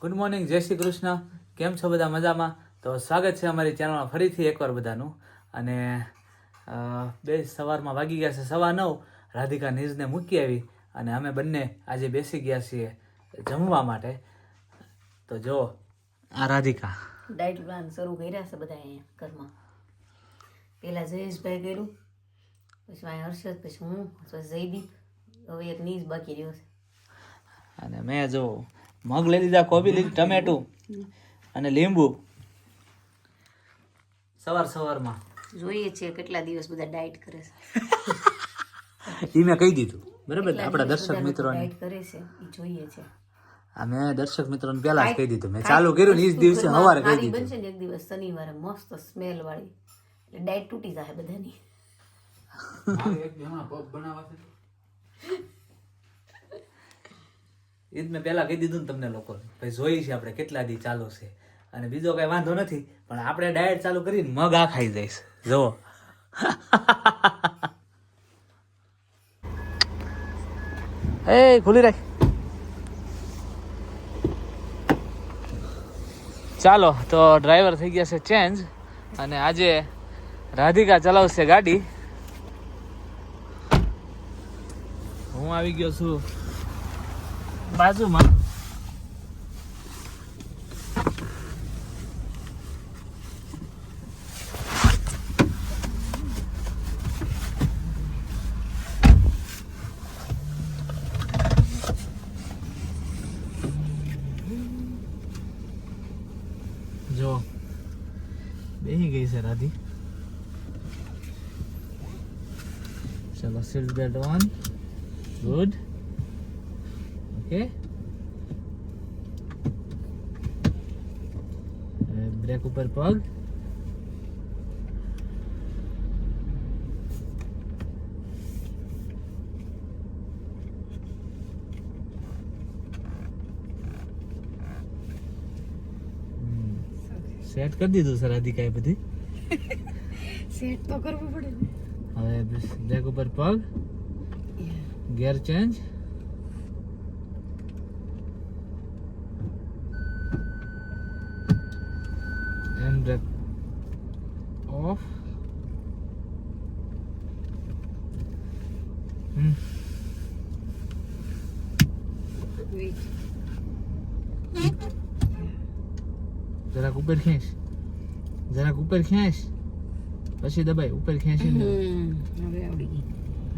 Good morning, જય શ્રી કૃષ્ણ. કેમ છો બધા? મજામાં? તો સ્વાગત છે અમારી ચેનલમાં ફરીથી એકવાર બધાનું. અને બે સવારમાં વાગી ગયા છે 9:15. રાધિકા નીરજને મૂકી આવી અને અમે બંને આજે બેસી ગયા છીએ જમવા માટે. તો જો આ રાધિકા ડાયટ પ્લાન શરૂ કર્યા છે બધા અહીંયા ઘરમાં. પહેલાં જયેશભાઈ કર્યું, પછી અહીંયા હર્ષદ, પછી હું, પછી જયદીપ, હવે એક નીજ બાકી રહ્યો છે. અને મેં જો મગ લઈ લીધા, કોબી લીધી, ટમેટું અને લીંબુ. સવારમાં જોઈએ છે કેટલા દિવસ બધા ડાયટ કરે છે. એ મેં કહી દીધું, બરાબર? આપણા દર્શક મિત્રોને ડાયટ કરે છે એ જોઈએ છે. મેં દર્શક મિત્રોને પહેલા જ કહી દીધું. મેં ચાલુ કર્યું ને એ જ દિવસે સવારે કહી દીધું. બનશે ને એક દિવસ શનિવારે મસ્ત સ્મેલ વાળી, એટલે ડાયટ તૂટી જાય બધાની. એ જ મેં પહેલા કહી દીધું ને તમને લોકોને. ભાઈ જોઈએ છે આપણે કેટલા દી ચાલુ છે. અને બીજો કઈ વાંધો નથી, પણ આપણે ડાયટ ચાલુ કરીને મગ આ ખાઈ જઈશ. જુઓ એ ખુલ્લી રાખ. ચાલો તો ડ્રાઈવર થઈ ગયા છે ચેન્જ, અને આજે રાધિકા ચલાવશે ગાડી. હું આવી ગયો છું બાજુમાં. જો બેહી ગઈ છે રાધી. ચલો, seat belt on. Good. Okay, brake ઉપર પગ. સેટ કરી દીધું સર રાધિકાએ બધી. સેટ તો કરવું પડે ને. હવે બ્રેક ઉપર પગ, ગિયર ચેન્જ. Break of. જરાક ઉપર ખેંચ, જરાક ઉપર ખેંચ, પછી દબાઈ. ઉપર ખેંચીને હવે આવડી ગઈ.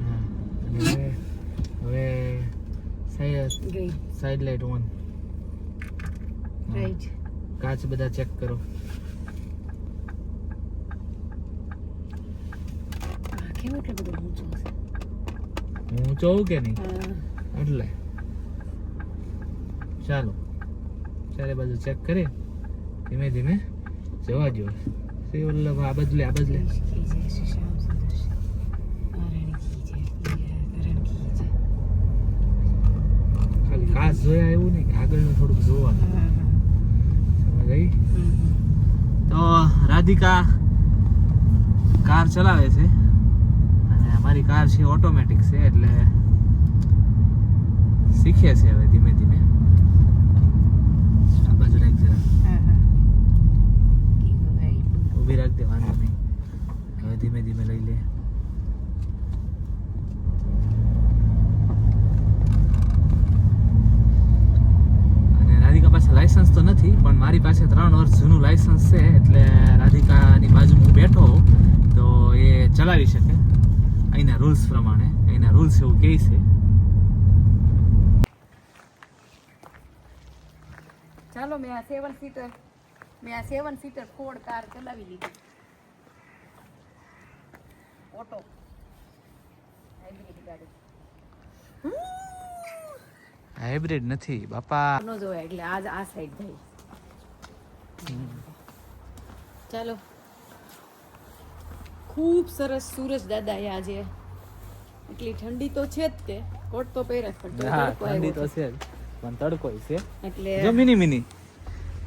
હા, અને હવે સાઈડ લાઈટ ઓન. રાઈટ. કાચ બધા ચેક કરો. કેમ એટલો બધો ઊંચો છે? ઊંચો હોઉં કે નહીં એટલે. ચાલો, ચારે બાજુ ચેક કરી ધીમે ધીમે જવા દો. શ્રી વલ્લભ આ બદલે, આ બદલે. ખાલી કાચ જોયા એવું નહીં, આગળનું થોડુંક જોવાનું. સમજ આવી? તો રાધિકા કાર ચલાવે છે, અને અમારી કાર છે ઓટોમેટિક છે, એટલે શીખે છે હવે ધીમે ધીમે. આ બાજુ રાખ જરા, ઊભી રાખ દે, વાંધો નહીં. હવે ધીમે ધીમે લઈ લે. અને રાધિકા પાસે લાયસન્સ તો નથી, પણ મારી પાસે 3 વર્ષ જૂનું લાયસન્સ છે, એટલે રાધિકાની બાજુમાં હું બેઠો હોઉં તો એ ચલાવી શકે અહીંના રૂલ્સ પ્રમાણે. અહીંના રૂલ્સ એવું કહે છે. ચાલો, મેં આ 7 સીટર ફોર્ડ કાર ચલાવી લીધી. ઓટો હાઇબ્રિડ ગાડી. હાઇબ્રિડ નથી બાપા. ન જોવાય એટલે આજ આ સાઈડ જાય. ચાલો, ખૂબ સરસ સૂરજ દાદા આજે. એટલી ઠંડી તો છે જ, તે કોટ તો પહેરે જ, પણ હા, ઠંડી તો છે જ, પણ તડકો છે. એટલે જો મિની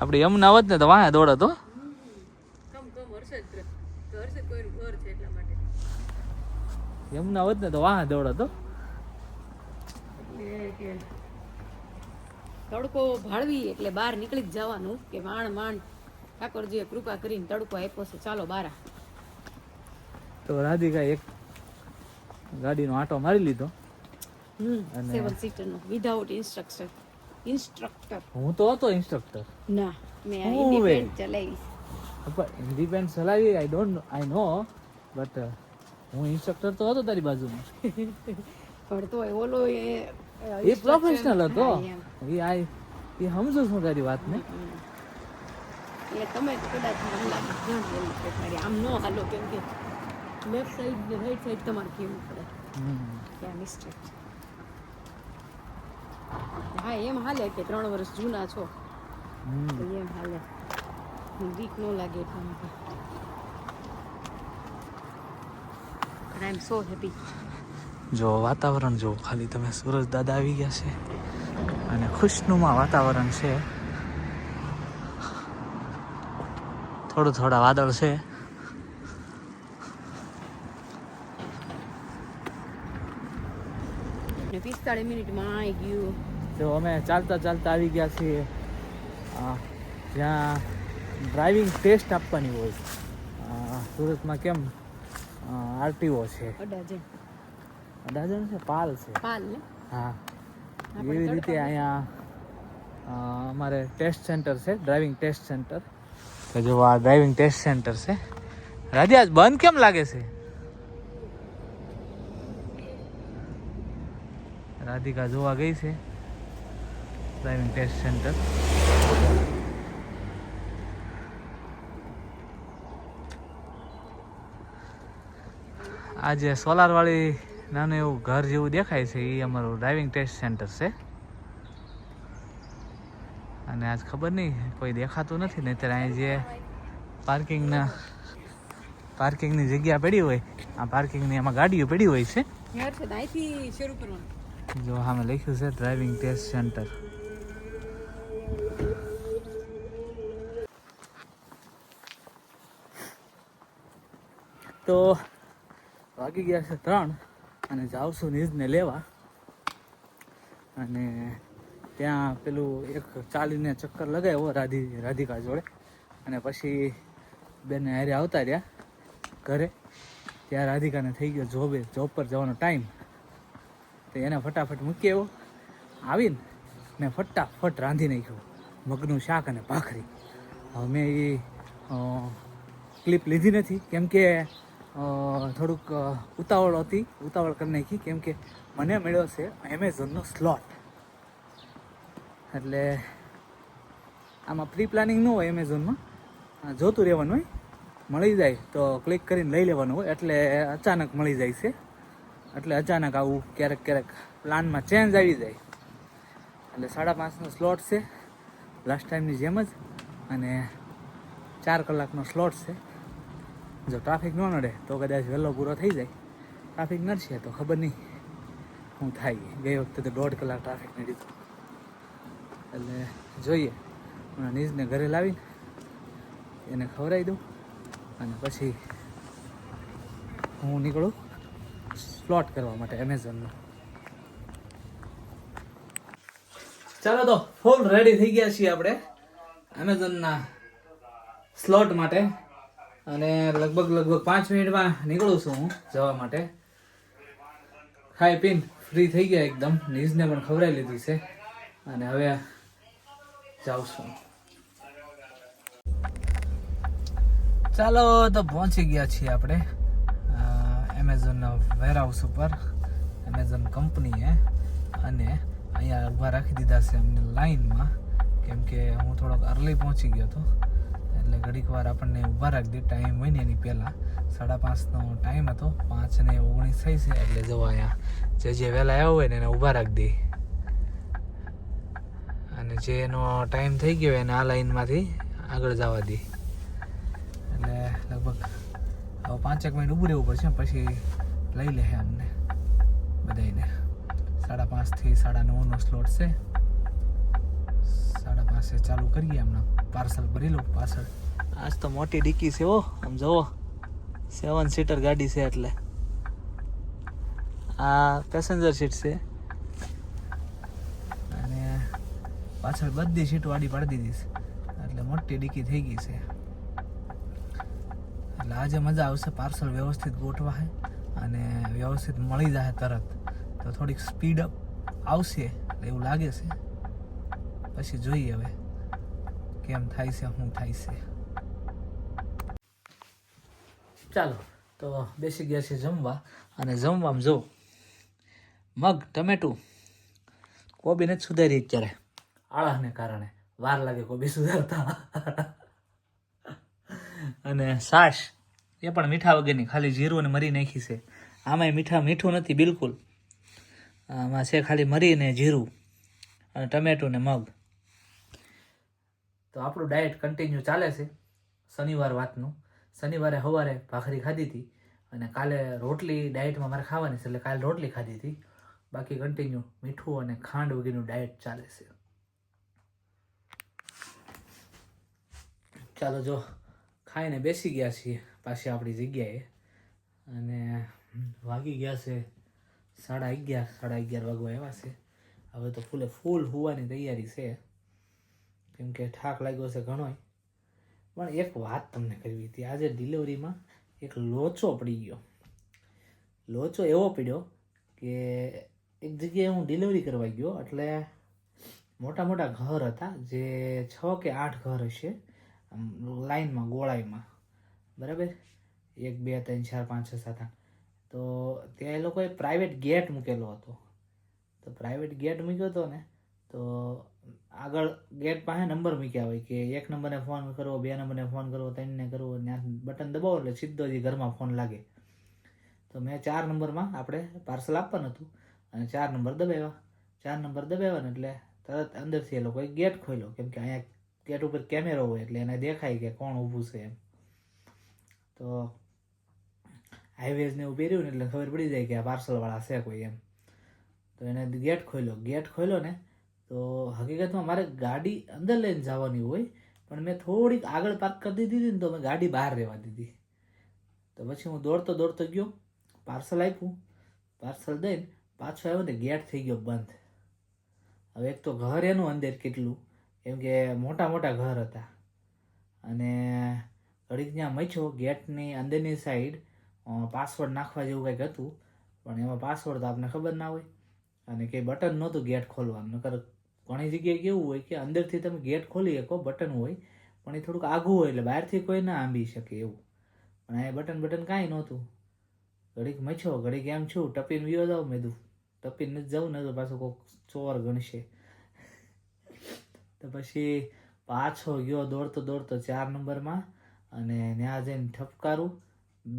આપણે યમુના આવત ને તો વાહ દોડત. હો, યમુના આવત ને તો વાહ દોડત. તડકો ભાળવી એટલે બહાર નીકળી જ જવાનું કે માંડ ઠાકોરજીએ કૃપા કરીને તડકો આપ્યો છે, ચાલો બારા. તો રાધિકા એક ગાડીનો આંટો મારી લીધો. અને 7 સીટરનો વિધાઉટ ઇન્સ્ટ્રક્ટર. હું તો હતો ઇન્સ્ટ્રક્ટર. ના, મેં હું ઇન્ડિપેન્ડન્ટ ચલાવી. પણ ઇન્ડિપેન્ડ ચલાવી આઈ નો બટ હું ઇન્સ્ટ્રક્ટર તો હતો તારી બાજુમાં. પણ તો ઓલો એ પ્રોફેશનલ હતો. એ સમજુ છું તારી વાતને. એ તમે કદાચ મને લાગે ધ્યાન દેવું છે તારી. આમ નો હાલો, કેમ કે લેફ્ટ સાઈડ ને રાઈટ સાઈડ તમારે કેવું પડે. ત્યાં મિસ્ટેક. હા, એમ હાલે કે 3 વર્ષ જૂના છો તો એમ હાલે. વીક નો લાગે એટલા માટે. આઈ એમ સો હેપી. જો વાતાવરણ જો ખાલી તમે, સૂરજ દાદા આવી ગયા છે અને ખુશનુમા વાતાવરણ છે. થોડા વાદળ છે. ને 45 મિનિટમાં આવી ગયું. તો અમે ચાલતા આવી ગયા છીએ જ્યાં ડ્રાઇવિંગ ટેસ્ટ આપવાની હોય. સુરતમાં કેમ આરટીઓ છે, અડાજણ છે, પાલ છે. હા, એવી રીતે અહીંયા અમારે ટેસ્ટ સેન્ટર છે, ડ્રાઇવિંગ ટેસ્ટ સેન્ટર. તો જો આ ડ્રાઇવિંગ ટેસ્ટ સેન્ટર છે. રાધે, આજ બંધ કેમ લાગે છે? રાધિકા જોવા ગઈ છે ડ્રાઇવિંગ ટેસ્ટ સેન્ટર. આ જે સોલાર વાળી નાનું એવું ઘર જેવું દેખાય છે એ અમારું ડ્રાઇવિંગ ટેસ્ટ સેન્ટર છે. અને આજ ખબર નહીં કોઈ દેખાતું નથી, નહીંતર અહીં જે પાર્કિંગની જગ્યા પડી હોય, આ પાર્કિંગની એમાં ગાડીઓ પડી હોય છે. જો સામે લખ્યું છે ડ્રાઇવિંગ ટેસ્ટ સેન્ટર. તો વાગી ગયા છે 3 અને જાઉં છું નિજને લેવા. અને ત્યાં પેલું એક ચાલીને ચક્કર લગાવ્યો રાધિકા જોડે, અને પછી બેને હારે આવતા રહ્યા ઘરે. ત્યાં રાધિકાને થઈ ગયો જોબ પર જવાનો ટાઈમ. તો એને ફટાફટ મૂકી આવ્યો. આવીને ને ફટાફટ રાંધી નાખ્યું મગનું શાક અને ભાખરી. હવે મેં એ ક્લિપ લીધી નથી, કેમ કે થોડુંક ઉતાવળ કરી નાખી, કેમ કે મને મળ્યો છે એમેઝોનનો સ્લોટ. એટલે આમાં પ્રી પ્લાનિંગ ન હોય, એમેઝોનમાં જોતું રહેવાનું હોય, મળી જાય તો ક્લિક કરીને લઈ લેવાનું હોય. એટલે અચાનક મળી જાય છે. એટલે અચાનક આવું ક્યારેક પ્લાનમાં ચેન્જ આવી જાય. એટલે 5:30નો સ્લોટ છે, લાસ્ટ ટાઈમની જેમ જ. અને 4 કલાકનો સ્લોટ છે. જો ટ્રાફિક ન નડે તો કદાચ વહેલો પૂરો થઈ જાય. ટ્રાફિક નડશે તો ખબર નહીં શું થાય. ગઈ વખતે તો 1.5 કલાક ટ્રાફિક નડ્યું હતું. એટલે જોઈએ, હમણાં નીજને ઘરે લાવીને એને ખવડાવી દઉં અને પછી હું નીકળું સ્લોટ કરવા માટે એમેઝોનનો. ચાલો, તો ફૂલ રેડી થઈ ગયા છીએ આપણે એમેઝોનના સ્લોટ માટે. અને લગભગ 5 મિનિટમાં નીકળું છું હું જવા માટે. ખાઈ પીને ફ્રી થઈ ગયા એકદમ. નીઝને પણ ખવડાવી લીધી છે અને હવે જાઉં છું. ચાલો, તો પહોંચી ગયા છીએ આપણે એમેઝોનના વેરહાઉસ ઉપર. એમેઝોન કંપનીએ. અને અહીંયા ઊભા રાખી દીધા છે અમને લાઈનમાં, કેમ કે હું થોડોક અર્લી પહોંચી ગયો હતો. એટલે ઘડીક વાર આપણને ઊભા રાખી દે, ટાઈમ હોય ને એની પહેલાં. 5:30નો ટાઈમ હતો, 5:19 થઈ છે. એટલે જો અહીંયા જે વહેલા આવ્યો હોય ને એને ઊભા રાખી દે, અને જે એનો ટાઈમ થઈ ગયો એને આ લાઈનમાંથી આગળ જવા દે. એટલે લગભગ હવે 5 મિનિટ ઊભું રહેવું પડશે, પછી લઈ લે અમને બધાને. 5:30 થી 9:30નો સ્લોટ છે. 5:30 ચાલુ કરીએ. હમણાં પાર્સલ ભરી લઉં પાછળ. આજ તો મોટી ડિક્કી છે હો, આમ જુઓ 7 સીટર ગાડી છે. એટલે આ પેસેન્જર સીટ છે અને પાછળ બધી સીટો આડી પાડી દીધી છે એટલે મોટી ડીકી થઈ ગઈ છે. એટલે આજે મજા આવશે. પાર્સલ વ્યવસ્થિત ગોઠવા છે અને વ્યવસ્થિત મળી જાય તરત, તો થોડીક સ્પીડ અપ આવશે એવું લાગે છે. પછી જોઈએ હવે કેમ થાય છે, શું થાય છે. ચાલો તો બેસી ગયા છે જમવા. અને જમવામાં જો મગ, ટમેટું, કોબી નથી સુધારી અત્યારે આળસને કારણે, વાર લાગે કોબી સુધારતા. અને છાશ એ પણ મીઠા વગરની, ખાલી જીરું અને મરી નાખી છે. આમાંય મીઠું નથી બિલકુલ. આમાં છે ખાલી મરી ને જીરું અને ટમેટું ને મગ. તો આપણું ડાયટ કન્ટિન્યુ ચાલે છે શનિવાર વાતનું. શનિવારે સવારે ભાખરી ખાધી હતી અને કાલે રોટલી ડાયટમાં મારે ખાવાની છે એટલે કાલે રોટલી ખાધી હતી. બાકી કન્ટિન્યુ મીઠું અને ખાંડ વગેરેનું ડાયટ ચાલે છે. ચાલો જો ખાઈને બેસી ગયા છીએ પાછી આપણી જગ્યાએ. અને વાગી ગયા છે 11:30, 11:30 વાગવા આવ્યા છે. હવે તો ફૂલ હોવાની તૈયારી છે કેમ કે થાક લાગ્યો છે ઘણોય. પણ એક વાત તમને કરવી હતી. આજે ડિલિવરીમાં એક લોચો પડી ગયો. લોચો એવો પડ્યો કે એક જગ્યાએ હું ડિલિવરી કરવા ગયો એટલે મોટા મોટા ઘર હતા, જે 6 કે 8 ઘર હશે લાઈનમાં, ગોળાઈમાં, બરાબર, 1 2 3 4 5 6 7 8. તો ત્યાં એ લોકોએ પ્રાઇવેટ ગેટ મૂકેલો હતો. તો પ્રાઇવેટ ગેટ મૂક્યો હતો ને, તો આગળ ગેટ પાસે નંબર મૂક્યા હોય કે 1 નંબરને ફોન કરવો, 2 નંબરને ફોન કરવો, 3ને કરવો. ત્યાં બટન દબાવો એટલે સીધો જ ઘરમાં ફોન લાગે. તો મેં 4 નંબરમાં આપણે પાર્સલ આપવાનું હતું અને 4 નંબર દબાવ્યા. 4 નંબર દબાવ્યા ને એટલે તરત અંદરથી એ લોકોએ ગેટ ખોલ્યો, કેમ કે અહીંયા ગેટ ઉપર કેમેરો હોય એટલે એને દેખાય કે કોણ ઊભું છે એમ. તો હાઈવેઝને એવું પહેર્યું ને એટલે ખબર પડી જાય કે આ પાર્સલવાળા છે કોઈ એમ. તો એને ગેટ ખોલ્યો ને, તો હકીકતમાં મારે ગાડી અંદર લઈને જવાની હોય, પણ મેં થોડીક આગળ પાર્ક કરી દીધી હતી ને, તો મેં ગાડી બહાર રહેવા દીધી. તો પછી હું દોડતો ગયો, પાર્સલ આપ્યું, પાર્સલ દઈને પાછો આવ્યો ને ગેટ થઈ ગયો બંધ. હવે એક તો ઘર એનું અંદર કેટલું, કેમ કે મોટા મોટા ઘર હતા. અને ઘડીક ત્યાં મચ્યો ગેટની અંદરની સાઈડ પાસવર્ડ નાખવા જેવું કંઈક હતું, પણ એમાં પાસવર્ડ તો આપણને ખબર ના હોય અને કંઈ બટન નહોતું ગેટ ખોલવાનું. નકર ઘણી જગ્યાએ કેવું હોય કે અંદરથી તમે ગેટ ખોલી શકો, બટન હોય, પણ એ થોડુંક આઘું હોય એટલે બહારથી કોઈ ના આંબી શકે એવું. પણ આ બટન કાંઈ નહોતું. ઘડીક મચ્યો, ઘડીક એમ છું ટપીને વિયો જાવ. મેં કીધું ટપીને નથી જવું ને તો પાછું કોઈક ચોર ગણશે. તો પછી પાછો ગયો દોડતો 4 નંબરમાં અને ત્યાં જઈને ઠપકારું,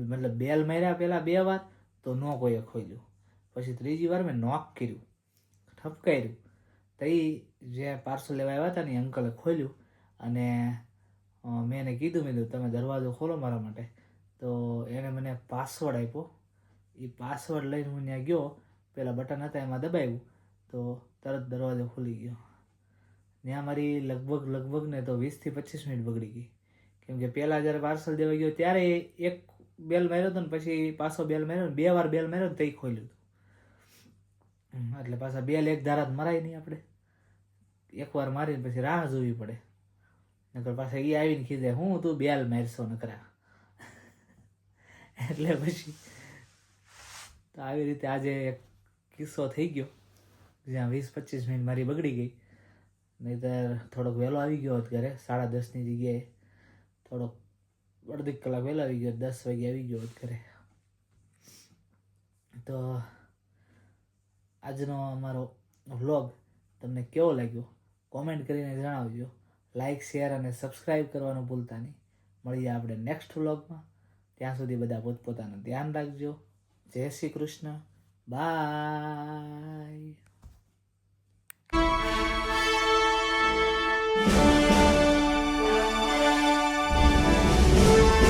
મતલબ બેલ માર્યા પહેલાં 2 વાર તો ન કોઈએ ખોલ્યું. પછી 3જી વાર મેં નોક કર્યું, ઠપકાર્યું, તો એ જે પાર્સલ લેવા આવ્યા હતા ને એ અંકલે ખોલ્યું. અને મેં એને કીધું તમે દરવાજો ખોલો મારા માટે. તો એણે મને પાસવર્ડ આપ્યો. એ પાસવર્ડ લઈને હું ત્યાં ગયો, પેલા બટન હતા એમાં દબાવ્યું તો તરત દરવાજો ખુલી ગયો. ત્યાં મારી લગભગ ને તો 20 થી 25 મિનિટ બગડી ગઈ. કેમ કે પહેલાં જ્યારે પાર્સલ દેવા ગયો ત્યારે એક બેલ માર્યો હતો ને પછી પાછો બેલ માર્યો ને, 2 વાર બેલ માર્યો ને તઈ ખોલ્યું હતું. એટલે પાછા બેલ એક ધારા મરાય નહીં આપણે, એકવાર મારીને પછી રાહ જોવી પડે. નકર પાછા એ આવીને કીધે હું તું બેલ મારશો નકરા. એટલે પછી તો આવી રીતે આજે એક કિસ્સો થઈ ગયો જ્યાં 20-25 મિનિટ મારી બગડી ગઈ. નહીંતર થોડોક વહેલો આવી ગયો હોત ઘરે, 10:30ની જગ્યાએ થોડોક અડધી કલાક વહેલો આવી ગયો, 10 વાગે આવી ગયો હોત ઘરે. તો આજનો અમારો વ્લોગ તમને કેવો લાગ્યો કોમેન્ટ કરીને જણાવજો. લાઇક, શેર અને સબસ્ક્રાઈબ કરવાનું ભૂલતા નહીં. મળીએ આપણે નેક્સ્ટ વ્લોગમાં. ત્યાં સુધી બધા પોતપોતાનું ધ્યાન રાખજો. જય શ્રી કૃષ્ણ. બાય.